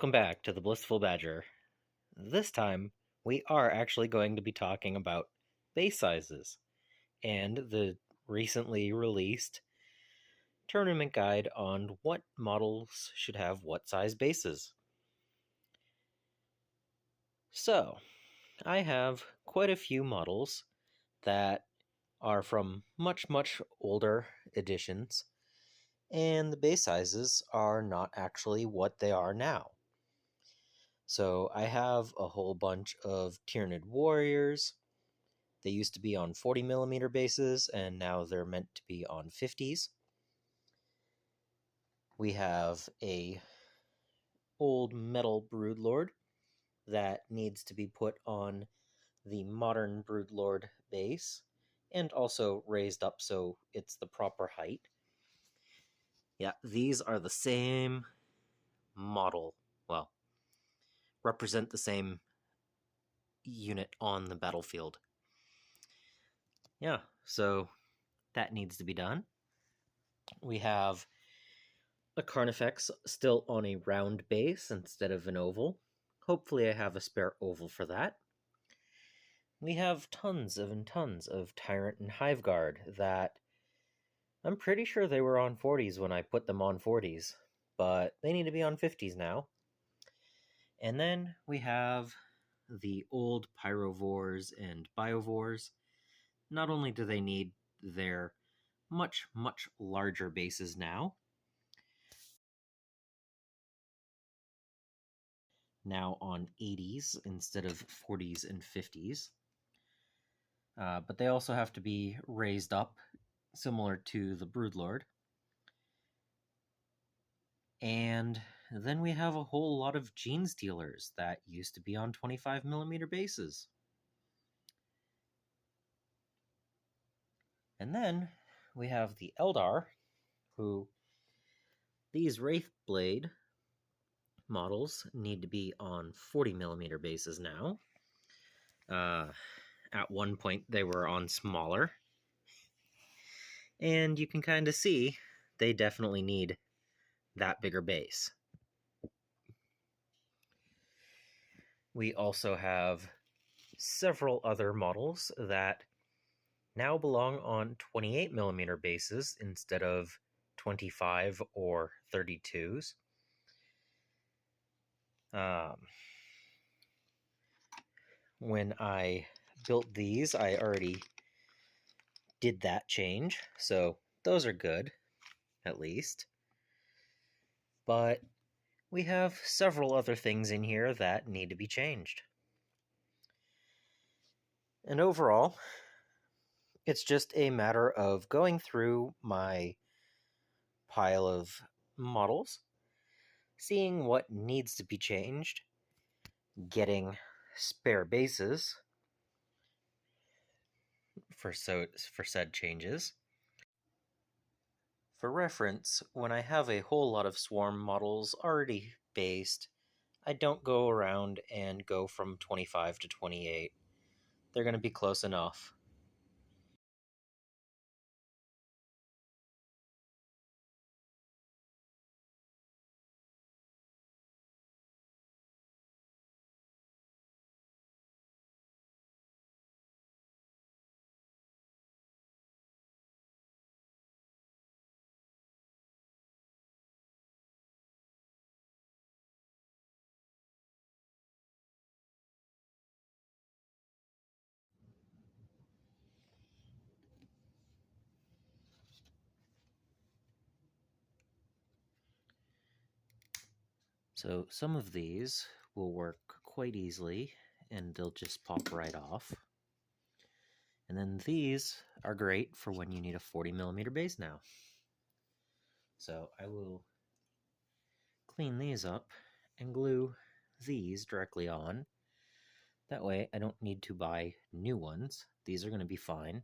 Welcome back to the Blissful Badger. This time, we are actually going to be talking about base sizes and the recently released tournament guide on what models should have what size bases. So, I have quite a few models that are from much older editions, and the base sizes are not actually what they are now. So I have a whole bunch of Tyranid warriors. They used to be on 40mm bases, and now they're meant to be on 50s. We have a old metal Broodlord that needs to be put on the modern Broodlord base, and also raised up so it's the proper height. Yeah, these are the same model. Well, represent the same unit on the battlefield. Yeah, so that needs to be done. We have a Carnifex still on a round base instead of an oval. Hopefully I have a spare oval for that. We have tons of Tyrant and Hive Guard that I'm pretty sure they were on 40s when I put them on 40s, but they need to be on 50s now. And then we have the old Pyrovores and Biovores. Not only do they need their much larger bases now on 80s instead of 40s and 50s, but they also have to be raised up similar to the Broodlord. And then we have a whole lot of Gene Stealers that used to be on 25mm bases. And then we have the Eldar, who these Wraithblade models need to be on 40mm bases now. At one point they were on smaller. And you can kind of see they definitely need that bigger base. We also have several other models that now belong on 28mm bases instead of 25 or 32s. When I built these, I already did that change, so those are good, at least. But we have several other things in here that need to be changed. And overall, it's just a matter of going through my pile of models, seeing what needs to be changed, getting spare bases for said changes. For reference, when I have a whole lot of swarm models already based, I don't go around and go from 25 to 28. They're going to be close enough. So some of these will work quite easily, and they'll just pop right off. And then these are great for when you need a 40mm base now. So I will clean these up and glue these directly on. That way I don't need to buy new ones. These are going to be fine.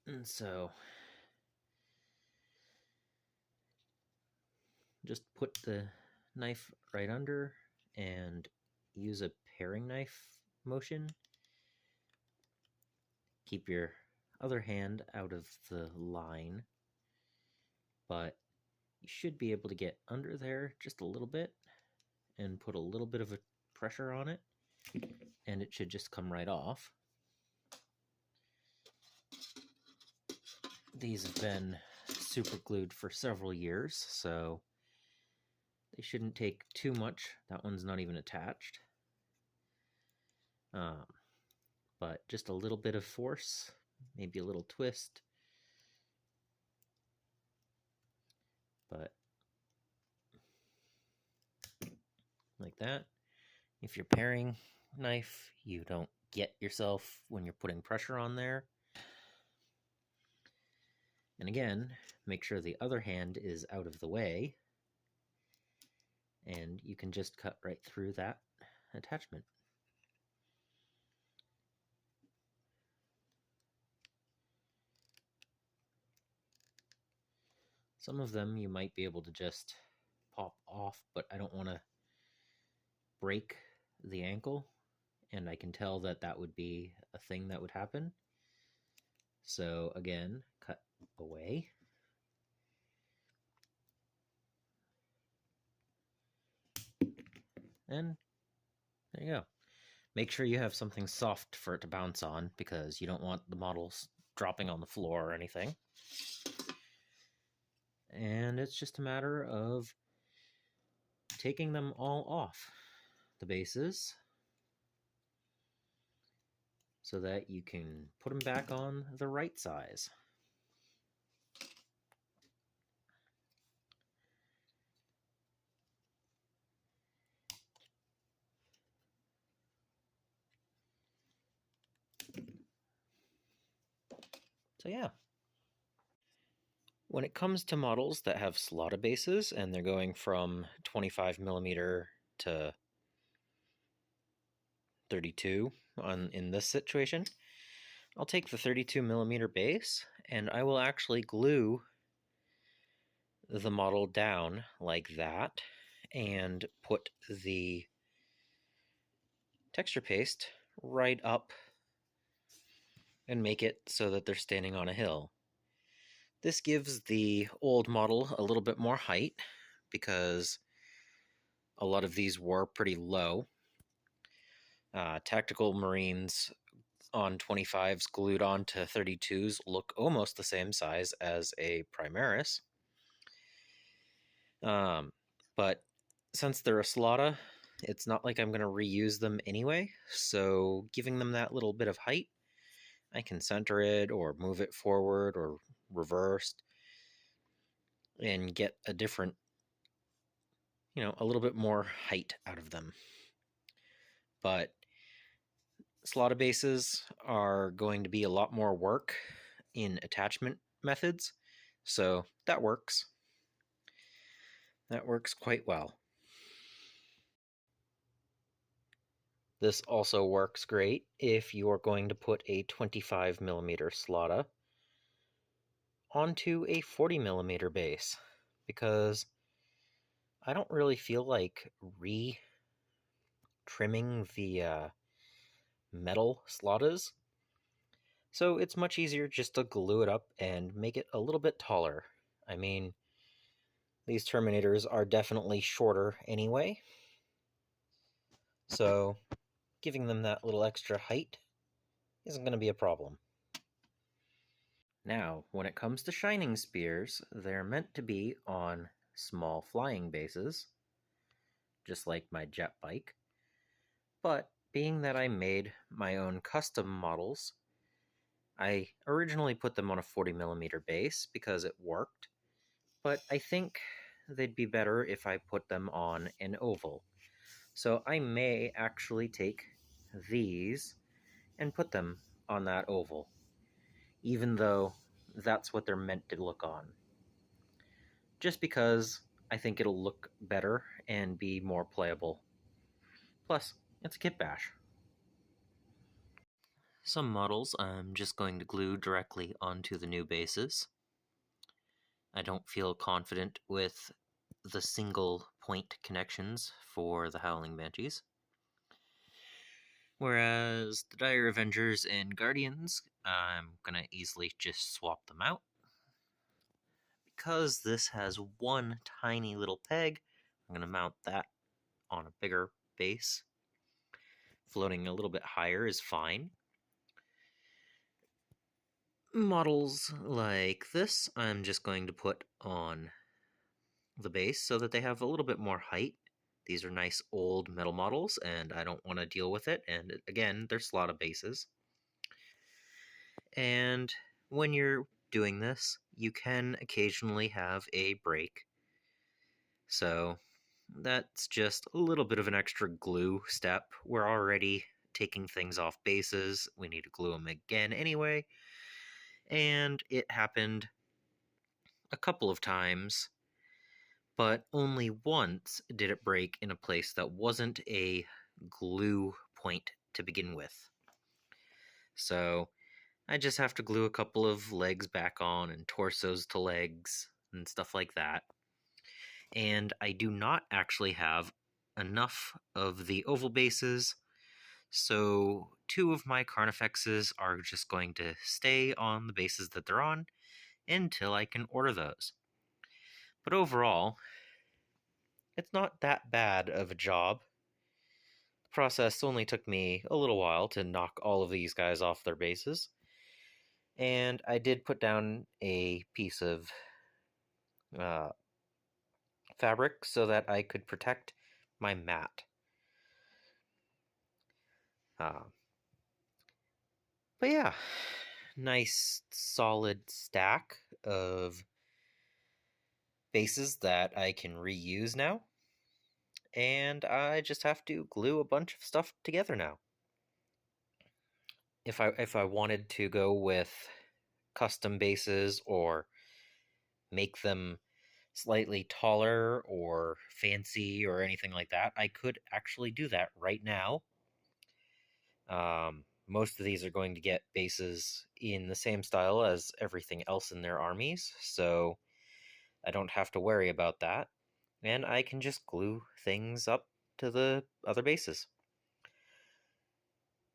And so just put the knife right under and use a paring knife motion. Keep your other hand out of the line but you should be able to get under there just a little bit and put a little bit of a pressure on it, and it should just come right off. These have been super glued for several years, so they shouldn't take too much. That one's not even attached. But just a little bit of force, maybe a little twist. But like that. If you're paring knife, you don't get yourself when you're putting pressure on there. And again, make sure the other hand is out of the way, and you can just cut right through that attachment. Some of them you might be able to just pop off, but I don't want to break the ankle, and I can tell that that would be a thing that would happen. So again, cut away. And there you go. Make sure you have something soft for it to bounce on, because you don't want the models dropping on the floor or anything. And it's just a matter of taking them all off the bases so that you can put them back on the right size. So yeah. When it comes to models that have slaughter bases and they're going from 25mm to 32 in this situation, I'll take the 32mm base and I will actually glue the model down like that and put the texture paste right up and make it so that they're standing on a hill. This gives the old model a little bit more height because a lot of these were pretty low. Tactical Marines on 25s glued onto 32s look almost the same size as a Primaris. But since they're a Slaughter, it's not like I'm going to reuse them anyway, so giving them that little bit of height, I can center it or move it forward or reversed and get a different, a little bit more height out of them. But slaughter bases are going to be a lot more work in attachment methods, so that works. That works quite well. This also works great if you are going to put a 25mm slaughter onto a 40mm base, because I don't really feel like trimming the metal slaughters, so it's much easier just to glue it up and make it a little bit taller. I mean, these Terminators are definitely shorter anyway, so giving them that little extra height isn't going to be a problem. Now, when it comes to Shining Spears, they're meant to be on small flying bases, just like my jet bike. But being that I made my own custom models, I originally put them on a 40mm base because it worked, but I think they'd be better if I put them on an oval. So I may actually take these and put them on that oval, even though that's what they're meant to look on. Just because I think it'll look better and be more playable. Plus, it's a kit bash. Some models I'm just going to glue directly onto the new bases. I don't feel confident with the single point connections for the Howling Banshees. Whereas the Dire Avengers and Guardians, I'm going to easily just swap them out, because this has one tiny little peg, I'm going to mount that on a bigger base. Floating a little bit higher is fine. Models like this, I'm just going to put on the base so that they have a little bit more height. These are nice old metal models, and I don't want to deal with it. And again, they're slotted bases. And when you're doing this, you can occasionally have a break. So that's just a little bit of an extra glue step. We're already taking things off bases. We need to glue them again anyway. And it happened a couple of times, but only once did it break in a place that wasn't a glue point to begin with. So I just have to glue a couple of legs back on and torsos to legs and stuff like that. And I do not actually have enough of the oval bases, so 2 of my Carnifexes are just going to stay on the bases that they're on until I can order those. But overall, it's not that bad of a job. The process only took me a little while to knock all of these guys off their bases. And I did put down a piece of fabric so that I could protect my mat. But yeah, nice solid stack of bases that I can reuse now. And I just have to glue a bunch of stuff together now. If I wanted to go with custom bases or make them slightly taller or fancy or anything like that, I could actually do that right now. Most of these are going to get bases in the same style as everything else in their armies, so I don't have to worry about that, and I can just glue things up to the other bases.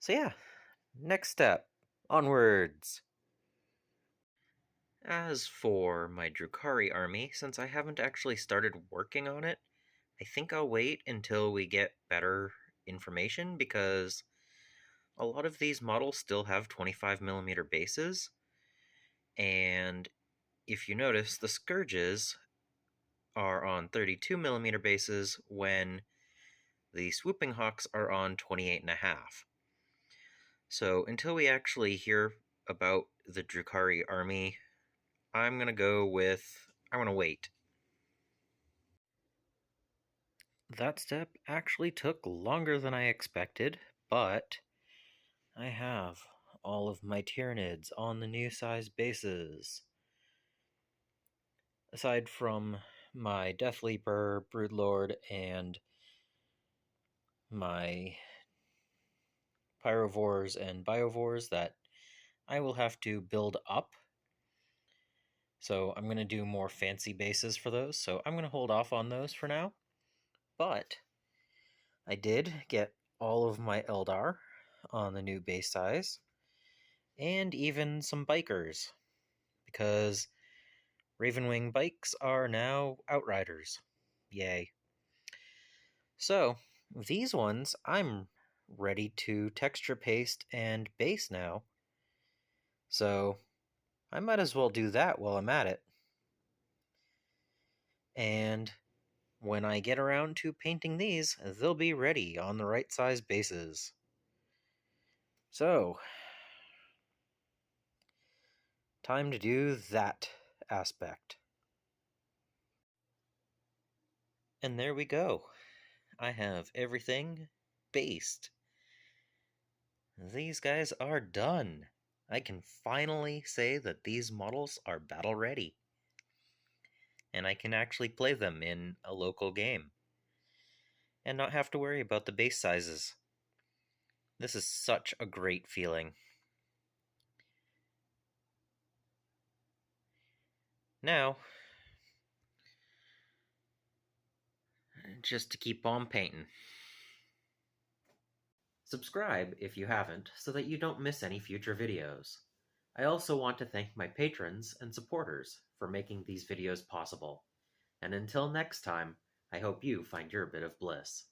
So yeah, next step, onwards! As for my Drukhari army, since I haven't actually started working on it, I think I'll wait until we get better information, because a lot of these models still have 25mm bases, and if you notice, the Scourges are on 32mm bases when the Swooping Hawks are on 28.5. So until we actually hear about the Drukhari army, I'm going to wait. That step actually took longer than I expected, but I have all of my Tyranids on the new size bases. Aside from my Deathleaper, Broodlord, and my Pyrovores and Biovores that I will have to build up. So I'm going to do more fancy bases for those, so I'm going to hold off on those for now. But I did get all of my Eldar on the new base size, and even some Bikers, because Ravenwing bikes are now Outriders. Yay. So, these ones I'm ready to texture paste and base now. So, I might as well do that while I'm at it. And when I get around to painting these, they'll be ready on the right size bases. So, time to do that aspect. And there we go. I have everything based. These guys are done. I can finally say that these models are battle ready. And I can actually play them in a local game. And not have to worry about the base sizes. This is such a great feeling. Now, just to keep on painting. Subscribe if you haven't, so that you don't miss any future videos. I also want to thank my patrons and supporters for making these videos possible. And until next time, I hope you find your bit of bliss.